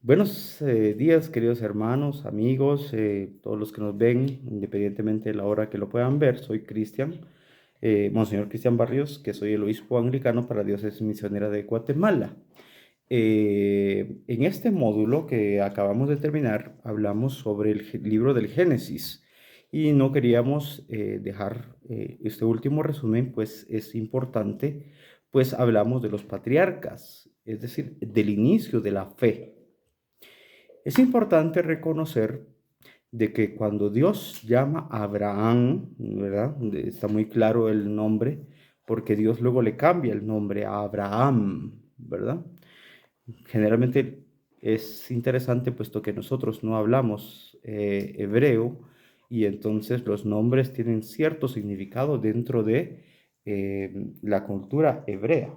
Buenos días, queridos hermanos, amigos, todos los que nos ven, independientemente de la hora que lo puedan ver. Soy Cristian, Monseñor Cristian Barrios, que soy el obispo anglicano para la Diócesis Misionera de Guatemala. En este módulo que acabamos de terminar, hablamos sobre el libro del Génesis y no queríamos dejar este último resumen, pues es importante, pues hablamos de los patriarcas, es decir, del inicio de la fe. Es importante reconocer de que cuando Dios llama a Abraham, ¿verdad? Está muy claro el nombre, porque Dios luego le cambia el nombre a Abraham, ¿verdad? Generalmente es interesante puesto que nosotros no hablamos hebreo y entonces los nombres tienen cierto significado dentro de la cultura hebrea.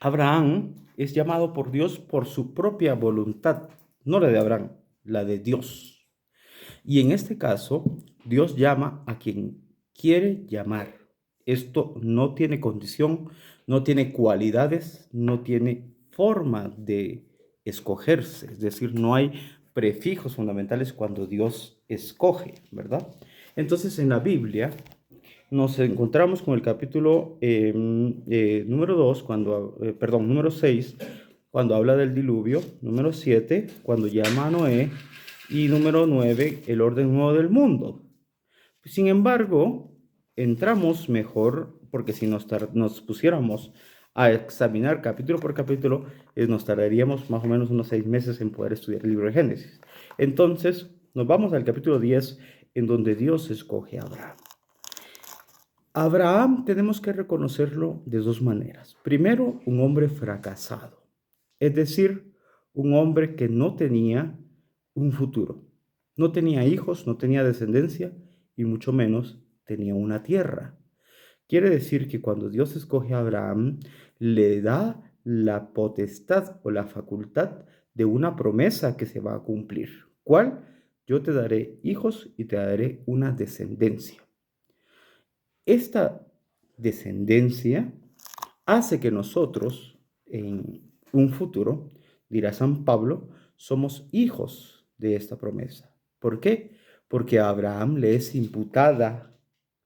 Abraham es llamado por Dios por su propia voluntad, no la de Abraham, la de Dios. Y en este caso, Dios llama a quien quiere llamar. Esto no tiene condición, no tiene cualidades, no tiene forma de escogerse. Es decir, no hay prefijos fundamentales cuando Dios escoge, ¿verdad? Entonces, en la Biblia, nos encontramos con el capítulo número 2, número 6, cuando habla del diluvio, número 7, cuando llama a Noé, y número 9, el orden nuevo del mundo. Sin embargo, entramos mejor, porque si nos pusiéramos a examinar capítulo por capítulo, nos tardaríamos más o menos unos 6 meses en poder estudiar el libro de Génesis. Entonces, nos vamos al capítulo 10, en donde Dios escoge a Abraham. Abraham tenemos que reconocerlo de dos maneras. Primero, un hombre fracasado, es decir, un hombre que no tenía un futuro, no tenía hijos, no tenía descendencia y mucho menos tenía una tierra. Quiere decir que cuando Dios escoge a Abraham, le da la potestad o la facultad de una promesa que se va a cumplir. ¿Cuál? Yo te daré hijos y te daré una descendencia. Esta descendencia hace que nosotros en un futuro, dirá San Pablo, somos hijos de esta promesa. ¿Por qué? Porque a Abraham le es imputada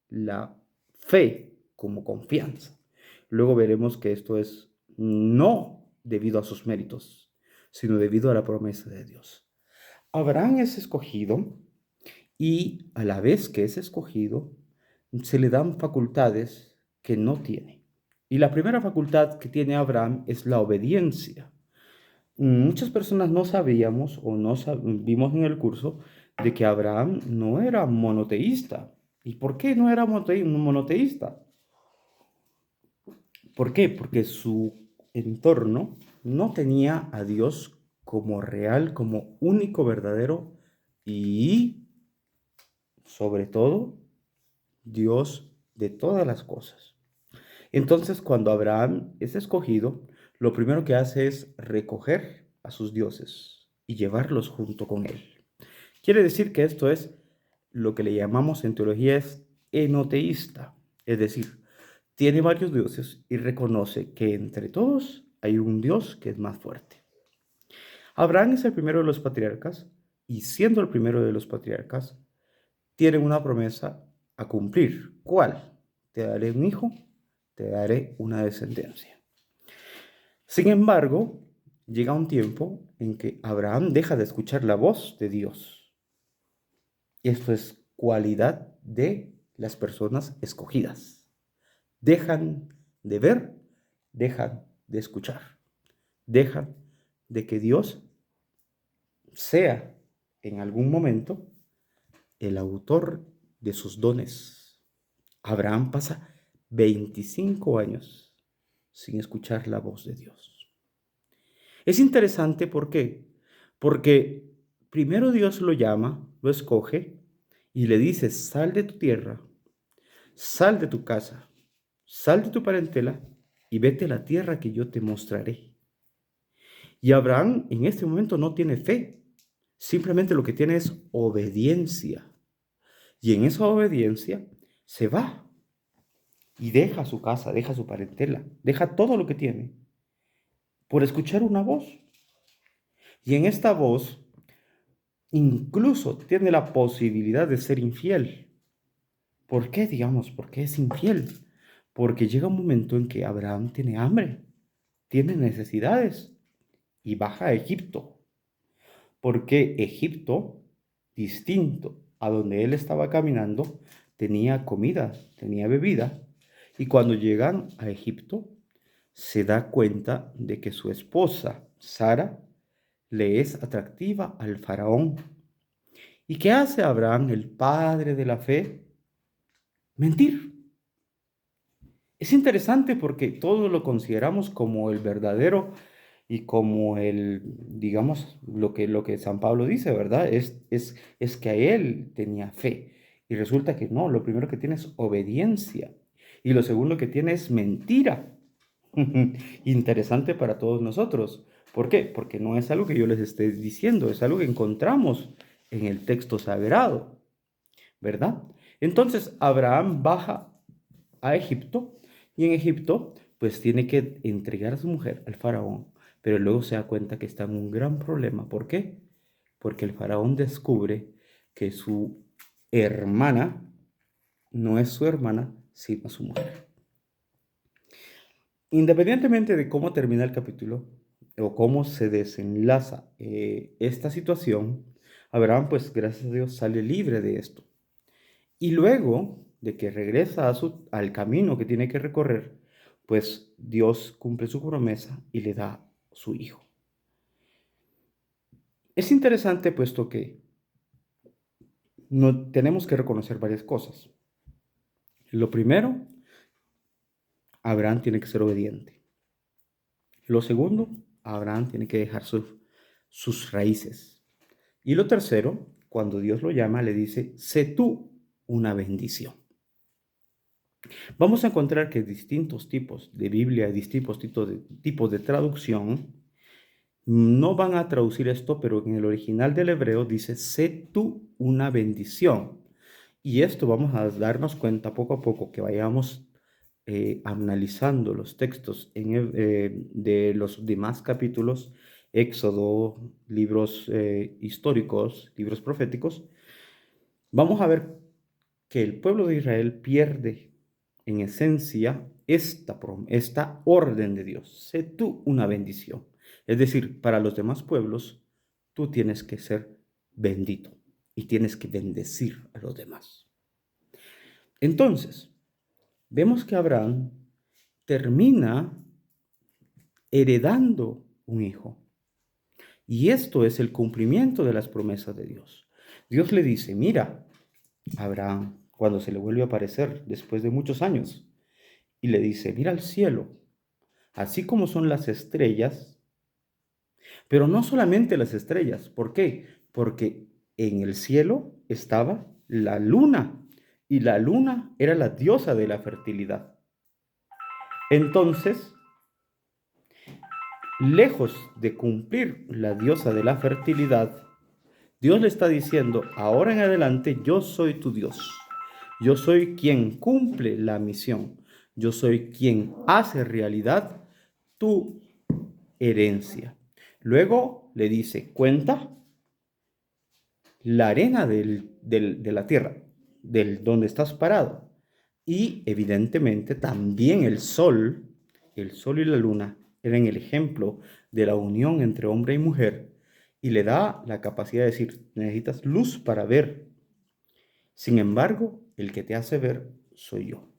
la fe como confianza. Luego veremos que esto es no debido a sus méritos, sino debido a la promesa de Dios. Abraham es escogido y a la vez que es escogido, se le dan facultades que no tiene. Y la primera facultad que tiene Abraham es la obediencia. Muchas personas no sabíamos o no vimos en el curso de que Abraham no era monoteísta. ¿Y por qué no era monoteísta? ¿Por qué? Porque su entorno no tenía a Dios como real, como único, verdadero y, sobre todo, Dios de todas las cosas. Entonces, cuando Abraham es escogido, lo primero que hace es recoger a sus dioses y llevarlos junto con él. Quiere decir que esto es lo que le llamamos en teología es enoteísta, es decir, tiene varios dioses y reconoce que entre todos hay un Dios que es más fuerte. Abraham es el primero de los patriarcas y siendo el primero de los patriarcas, tiene una promesa a cumplir. ¿Cuál? Te daré un hijo, te daré una descendencia. Sin embargo, llega un tiempo en que Abraham deja de escuchar la voz de Dios. Esto es cualidad de las personas escogidas. Dejan de ver, dejan de escuchar, dejan de que Dios sea en algún momento el autor de sus dones. Abraham pasa 25 años sin escuchar la voz de Dios. Es interesante, ¿por qué? Porque primero Dios lo llama, lo escoge y le dice, sal de tu tierra, sal de tu casa, sal de tu parentela y vete a la tierra que yo te mostraré. Y Abraham en este momento no tiene fe, simplemente lo que tiene es obediencia. Y en esa obediencia se va y deja su casa, deja su parentela, deja todo lo que tiene por escuchar una voz. Y en esta voz incluso tiene la posibilidad de ser infiel. ¿Por qué, digamos? ¿Por qué es infiel? Porque llega un momento en que Abraham tiene hambre, tiene necesidades y baja a Egipto. Porque Egipto, distinto a donde él estaba caminando, tenía comida, tenía bebida. Y cuando llegan a Egipto, se da cuenta de que su esposa, Sara, le es atractiva al faraón. ¿Y qué hace Abraham, el padre de la fe? Mentir. Es interesante porque todos lo consideramos como el verdadero y como el, digamos, lo que San Pablo dice, ¿verdad? Es que a él tenía fe. Y resulta que no, lo primero que tiene es obediencia. Y lo segundo que tiene es mentira. Interesante para todos nosotros. ¿Por qué? Porque no es algo que yo les esté diciendo, es algo que encontramos en el texto sagrado, ¿verdad? Entonces Abraham baja a Egipto y en Egipto pues tiene que entregar a su mujer al faraón, pero luego se da cuenta que está en un gran problema. ¿Por qué? Porque el faraón descubre que su hermana no es su hermana, sino su mujer. Independientemente de cómo termina el capítulo o cómo se desenlaza esta situación, Abraham pues gracias a Dios sale libre de esto. Y luego de que regresa al camino que tiene que recorrer, pues Dios cumple su promesa y le da su hijo. Es interesante puesto que no, tenemos que reconocer varias cosas. Lo primero, Abraham tiene que ser obediente. Lo segundo, Abraham tiene que dejar sus raíces. Y lo tercero, cuando Dios lo llama, le dice, sé tú una bendición. Vamos a encontrar que distintos tipos de Biblia, distintos tipos de traducción, no van a traducir esto, pero en el original del hebreo dice, sé tú una bendición. Y esto vamos a darnos cuenta poco a poco que vayamos analizando los textos de los demás capítulos, Éxodo, libros históricos, libros proféticos. Vamos a ver que el pueblo de Israel pierde en esencia esta orden de Dios. Sé tú una bendición. Es decir, para los demás pueblos, tú tienes que ser bendito y tienes que bendecir a los demás. Entonces, vemos que Abraham termina heredando un hijo. Y esto es el cumplimiento de las promesas de Dios. Dios le dice, mira, Abraham, cuando se le vuelve a aparecer después de muchos años, y le dice, mira al cielo, así como son las estrellas, pero no solamente las estrellas. ¿Por qué? Porque en el cielo estaba la luna, y la luna era la diosa de la fertilidad. Entonces, lejos de cumplir la diosa de la fertilidad, Dios le está diciendo, ahora en adelante yo soy tu Dios. Yo soy quien cumple la misión. Yo soy quien hace realidad tu herencia. Luego le dice, cuenta la arena de la tierra, del donde estás parado. Y evidentemente también el sol y la luna eran el ejemplo de la unión entre hombre y mujer y le da la capacidad de decir, necesitas luz para ver. Sin embargo, el que te hace ver soy yo.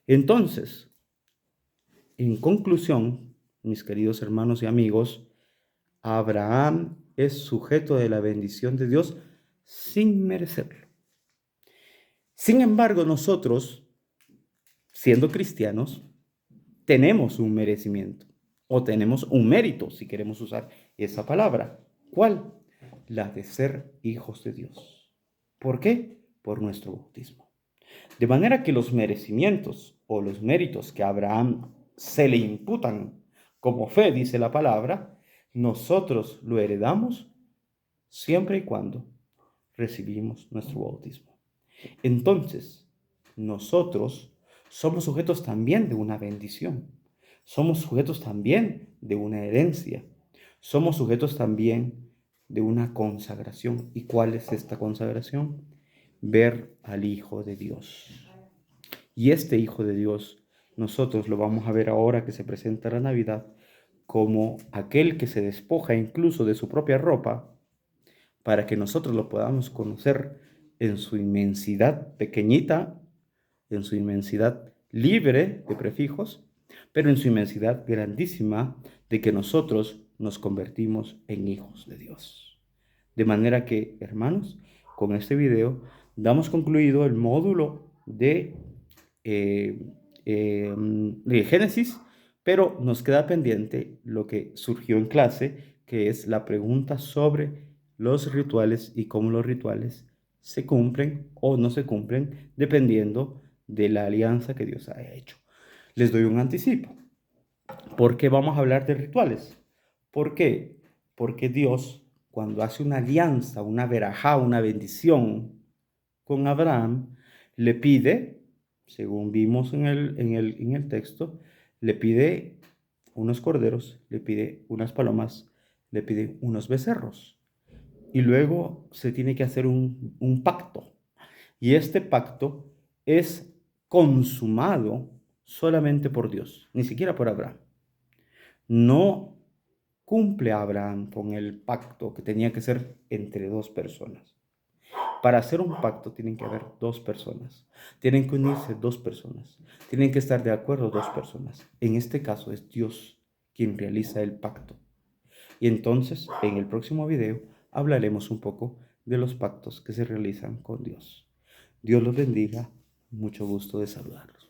Entonces, en conclusión, mis queridos hermanos y amigos, Abraham es sujeto de la bendición de Dios sin merecerlo. Sin embargo, nosotros, siendo cristianos, tenemos un merecimiento o tenemos un mérito, si queremos usar esa palabra. ¿Cuál? La de ser hijos de Dios. ¿Por qué? Por nuestro bautismo. De manera que los merecimientos o los méritos que a Abraham se le imputan como fe, dice la palabra, nosotros lo heredamos siempre y cuando recibimos nuestro bautismo. Entonces, nosotros somos sujetos también de una bendición. Somos sujetos también de una herencia. somos sujetos también de una consagración. ¿Y cuál es esta consagración? Ver al Hijo de Dios. Y este Hijo de Dios, nosotros lo vamos a ver ahora que se presenta la Navidad, como aquel que se despoja incluso de su propia ropa para que nosotros lo podamos conocer en su inmensidad pequeñita, en su inmensidad libre de prefijos, pero en su inmensidad grandísima de que nosotros nos convertimos en hijos de Dios. De manera que, hermanos, con este video damos concluido el módulo eh, de Génesis, pero nos queda pendiente lo que surgió en clase, que es la pregunta sobre los rituales y cómo los rituales se cumplen o no se cumplen dependiendo de la alianza que Dios ha hecho. Les doy un anticipo. ¿Por qué vamos a hablar de rituales? ¿Por qué? Porque Dios, cuando hace una alianza, una verajá, una bendición con Abraham, le pide, según vimos en el texto, le pide unos corderos, le pide unas palomas, le pide unos becerros. Y luego se tiene que hacer un pacto. Y este pacto es consumado solamente por Dios, ni siquiera por Abraham. No cumple Abraham con el pacto que tenía que ser entre dos personas. Para hacer un pacto tienen que haber dos personas, tienen que unirse dos personas, tienen que estar de acuerdo dos personas. En este caso es Dios quien realiza el pacto. Y entonces en el próximo video hablaremos un poco de los pactos que se realizan con Dios. Dios los bendiga, mucho gusto de saludarlos.